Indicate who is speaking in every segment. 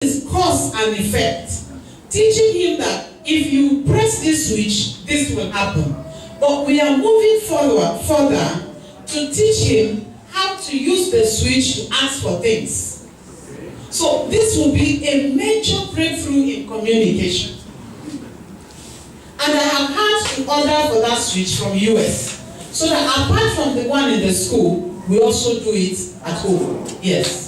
Speaker 1: is cause and effect. Teaching him that if you press this switch, this will happen. But we are moving further to teach him how to use the switch to ask for things. So this will be a major breakthrough in communication. And I have had to order for that switch from US. So that apart from the one in the school, we also do it at home. Yes.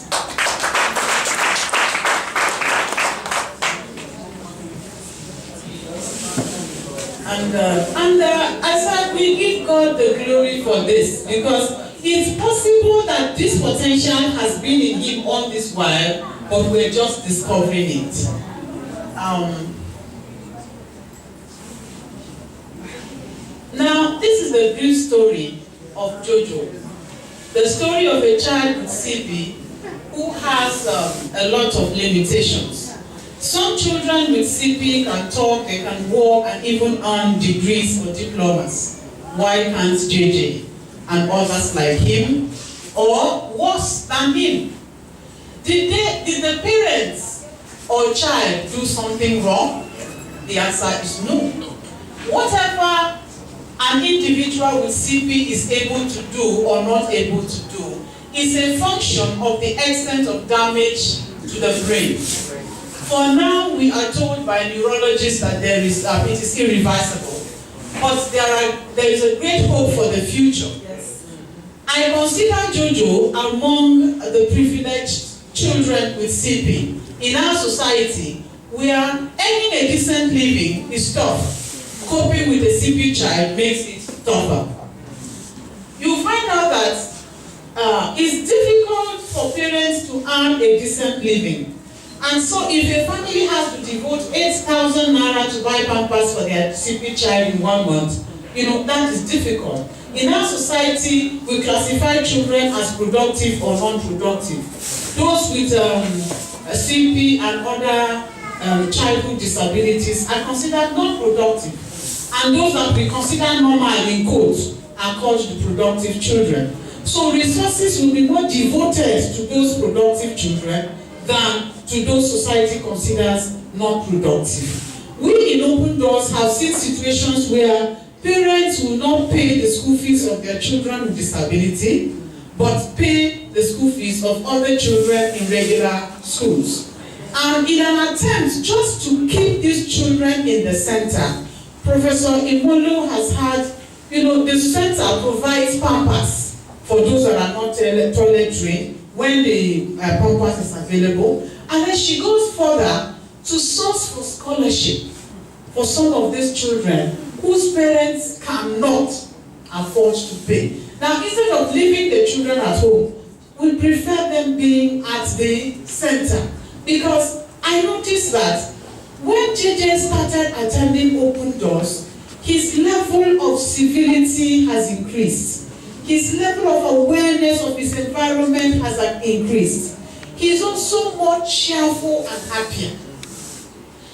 Speaker 1: And I said, we give God the glory for this, because it's possible that this potential has been in him all this while, but we're just discovering it. Now, this is a brief story of Jojo. The story of a child with CP who has a lot of limitations. Some children with CP can talk, they can walk, and even earn degrees or diplomas. Why can't JJ and others like him, or worse than him? Did the parents or child do something wrong? The answer is no. Whatever an individual with CP is able to do or not able to do is a function of the extent of damage to the brain. For now, we are told by neurologists that it is irreversible, but there is a great hope for the future. Yes. I consider Jojo among the privileged children with CP. In our society, where earning a decent living is tough, coping with a CP child makes it tougher. You find out that it's difficult for parents to earn a decent living. And so if a family has to devote 8,000 naira to buy pampers for their CP child in 1 month, that is difficult. In our society, we classify children as productive or non-productive. Those with CP and other childhood disabilities are considered non-productive. And those that we consider normal in quotes are called the productive children. So resources will be more devoted to those productive children than to those society considers not productive. We in Open Doors have seen situations where parents will not pay the school fees of their children with disability, but pay the school fees of other children in regular schools. And in an attempt just to keep these children in the center, Professor Imolo has had, the center provides pampers for those that are not toilet trained when the pampers is available. And then she goes further to source for scholarship for some of these children whose parents cannot afford to pay. Now, instead of leaving the children at home, we prefer them being at the center. Because I noticed that when JJ started attending Open Doors, his level of civility has increased. His level of awareness of his environment has increased. He's also more cheerful and happier.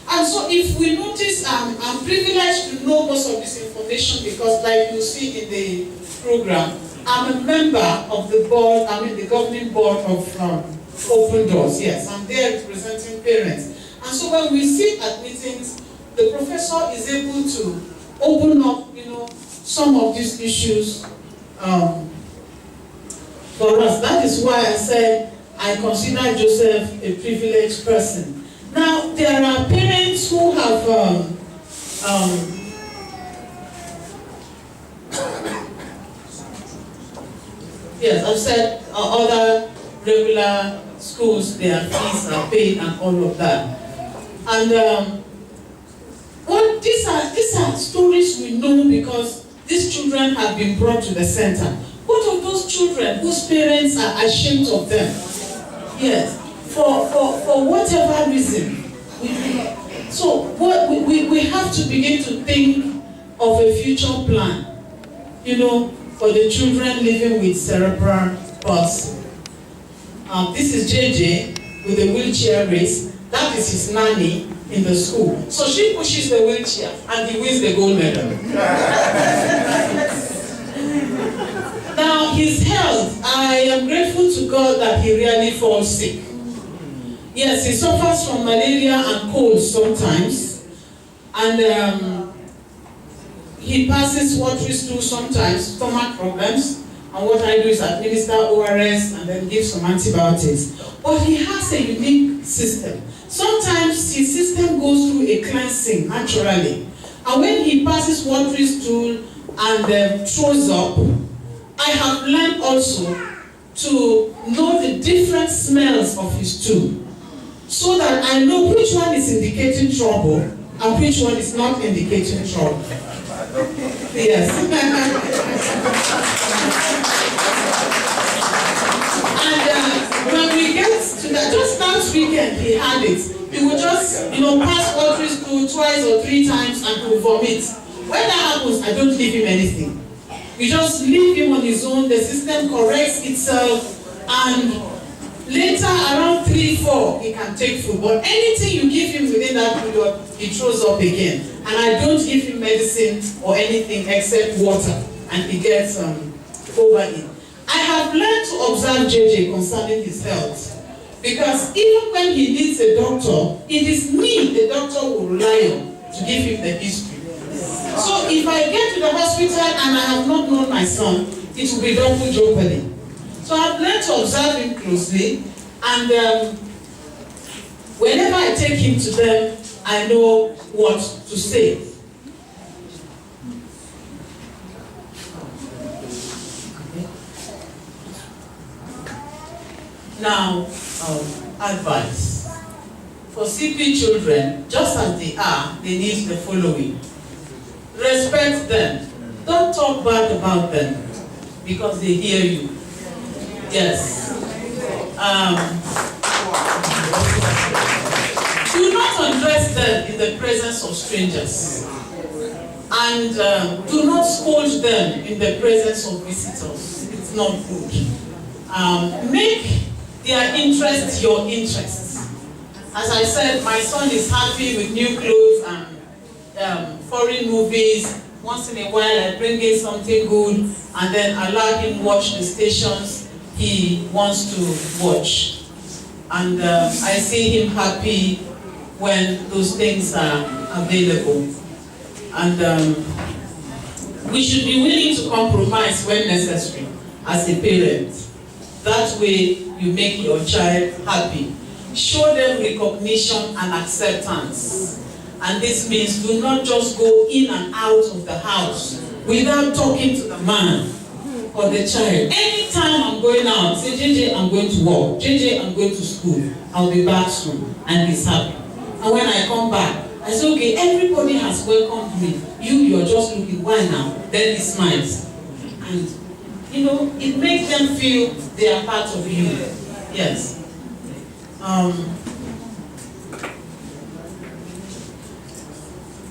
Speaker 1: And so if we notice, I'm privileged to know most of this information because, like you see in the program, I'm a member of the board, the governing board of Open Doors. Yes, I'm there representing parents. And so when we sit at meetings, the professor is able to open up, some of these issues for us. That is why I said I consider Joseph a privileged person. Now, there are parents who have yes, I've said other regular schools, their fees are paid and all of that. And these are stories we know because these children have been brought to the center. What of those children whose parents are ashamed of them? Yes, for whatever reason. So we have to begin to think of a future plan, for the children living with cerebral palsy. This is JJ with a wheelchair race. That is his nanny in the school. So she pushes the wheelchair and he wins the gold medal. Now, his health, I am grateful to God that he rarely falls sick. Yes, he suffers from malaria and cold sometimes, and he passes watery stool sometimes, stomach problems, and what I do is administer ORS and then give some antibiotics. But he has a unique system. Sometimes his system goes through a cleansing naturally, and when he passes watery stool and throws up, I have learned also to know the different smells of his stool, so that I know which one is indicating trouble and which one is not indicating trouble. Yes. And when we get to that, just last weekend he had it. He would just, pass watery stool twice or 3 times and will vomit. When that happens, I don't give him anything. We just leave him on his own. The system corrects itself, and later around 3-4 he can take food. But anything you give him within that period, he throws up again. And I don't give him medicine or anything except water, and he gets over it. I have learned to observe JJ concerning his health, because even when he needs a doctor, it is me the doctor will rely on to give him the history. So if I get to the hospital and I have not known my son, it will be double jeopardy. So I've learned to observe him closely, and whenever I take him to them, I know what to say. Now, advice. For CP children, just as they are, they need the following. Respect them. Don't talk bad about them, because they hear you. Yes. Do not undress them in the presence of strangers. And do not scold them in the presence of visitors. It's not good. Make their interest your interest. As I said, my son is happy with new clothes and foreign movies. Once in a while I bring in something good and then allow him watch the stations he wants to watch. And I see him happy when those things are available. And we should be willing to compromise when necessary as a parent. That way you make your child happy. Show them recognition and acceptance. And this means do not just go in and out of the house without talking to the man or the child. Anytime I'm going out, say, JJ, I'm going to work. JJ, I'm going to school. I'll be back soon. And he's happy. And when I come back, I say, okay, everybody has welcomed me. You're just looking, why now? Then he smiles. And, it makes them feel they are part of you. Yes.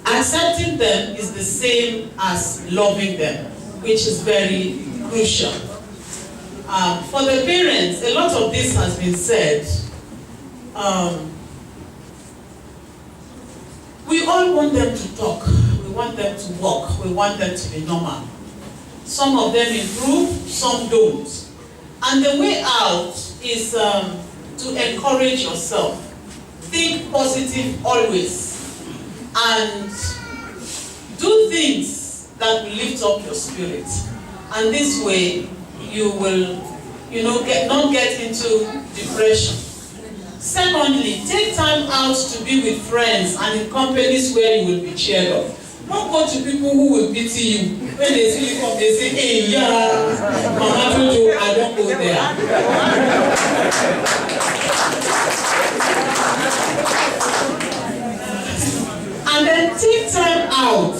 Speaker 1: Accepting them is the same as loving them, which is very crucial. For the parents, a lot of this has been said. We all want them to talk. We want them to walk. We want them to be normal. Some of them improve, some don't. And the way out is to encourage yourself. Think positive always. And do things that will lift up your spirit. And this way, you will, not get into depression. Secondly, take time out to be with friends and in companies where you will be cheered up. Don't go to people who will pity you. When they see you come, they say, hey, yeah, Mama Jojo, I don't go there. And then take time out,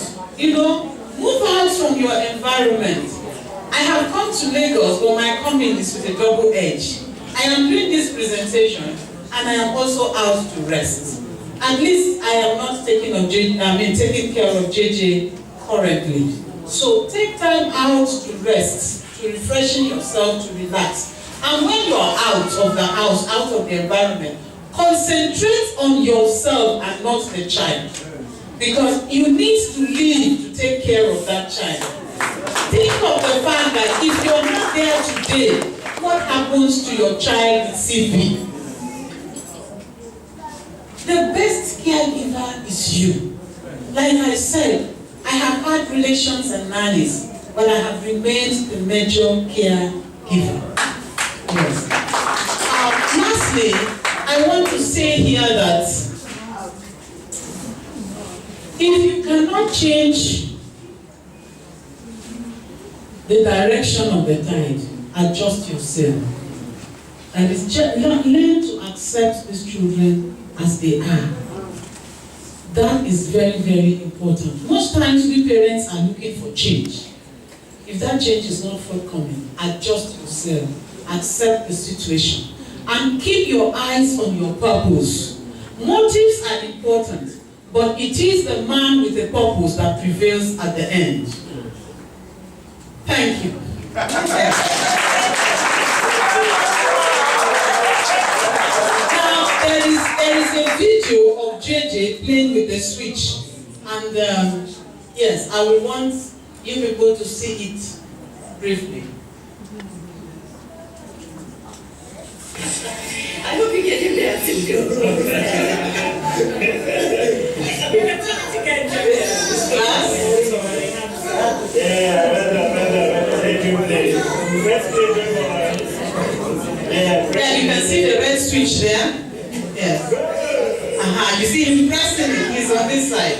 Speaker 1: move out from your environment. I have come to Lagos, but my coming is with a double edge. I am doing this presentation, and I am also out to rest. At least I am not taking care of JJ currently. So take time out to rest, to refreshing yourself, to relax. And when you are out of the house, out of the environment, concentrate on yourself and not the child. Because you need to live to take care of that child. Think of the fact that if you're not there today, what happens to your child with CP? The best caregiver is you. Like I said, I have had relations and nannies, but I have remained the major caregiver. Yes. Lastly, I want to say here that if you cannot change the direction of the tide, adjust yourself. That is, learn to accept these children as they are. That is very, very important. Most times we parents are looking for change. If that change is not forthcoming, adjust yourself, accept the situation, and keep your eyes on your purpose. Motives are important, but it is the man with a purpose that prevails at the end. Thank you. Now, there is a video of JJ playing with the switch, and yes, I will want you people to see it briefly.
Speaker 2: I hope you get him there too.
Speaker 1: Class? Yeah, you can see the red switch there. Yes. You see him pressing it. He's on this side.